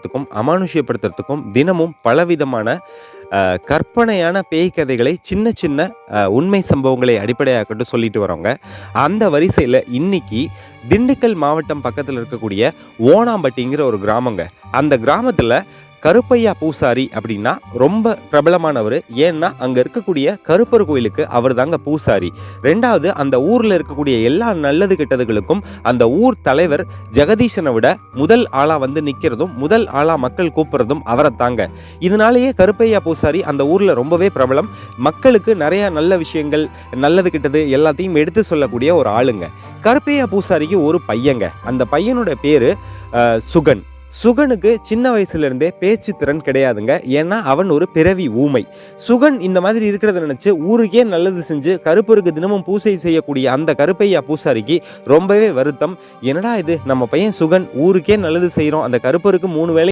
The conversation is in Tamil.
பயமுறுத்துறதுக்கும், அமானுஷ்யப்படுத்துறதுக்கும் தினமும் பலவிதமான கற்பனையான பேய் கதைகளை சின்ன சின்ன உண்மை சம்பவங்களை அடிப்படையாக்கிட்டு சொல்லிட்டு வரோங்க. அந்த வரிசையில இன்னைக்கு திண்டுக்கல் மாவட்டம் பக்கத்துல இருக்கக்கூடிய ஓணாம்பட்டிங்கிற ஒரு கிராமங்க. அந்த கிராமத்துல கருப்பையா பூசாரி அப்படின்னா ரொம்ப பிரபலமானவர். ஏன்னா அங்க இருக்கக்கூடிய கருப்பர் கோயிலுக்கு அவர் தாங்க பூசாரி. ரெண்டாவது, அந்த ஊர்ல இருக்கக்கூடிய எல்லா நல்லது கெட்டதுகளுக்கும் அந்த ஊர் தலைவர் ஜெகதீசனை விட முதல் ஆளா வந்து நிக்கிறதும், முதல் ஆளா மக்கள் கூப்பிடுறதும் அவரை தாங்க. இதனாலேயே கருப்பையா பூசாரி அந்த ஊர்ல ரொம்பவே பிரபலம். மக்களுக்கு நிறைய நல்ல விஷயங்கள், நல்லது கெட்டது எல்லாத்தையும் எடுத்து சொல்லக்கூடிய ஒரு ஆளுங்க. கருப்பையா பூசாரிக்கு ஒரு பையங்க. அந்த பையனோட பேரு சுகன். சுகனுக்கு சின்ன வயசுல இருந்தே பேச்சு திறன் கிடையாதுங்க. ஏன்னா அவன் ஒரு பிறவி ஊமை. சுகன் இந்த மாதிரி இருக்கிறத நினைச்சு ஊருக்கே நல்லது செஞ்சு கருப்பருக்கு தினமும் பூசை செய்யக்கூடிய அந்த கருப்பையா பூசாரிக்கு ரொம்பவே வருத்தம். என்னடா இது, நம்ம பையன் சுகன் ஊருக்கே நல்லது செய்யறோம், அந்த கருப்பருக்கு 3 வேளை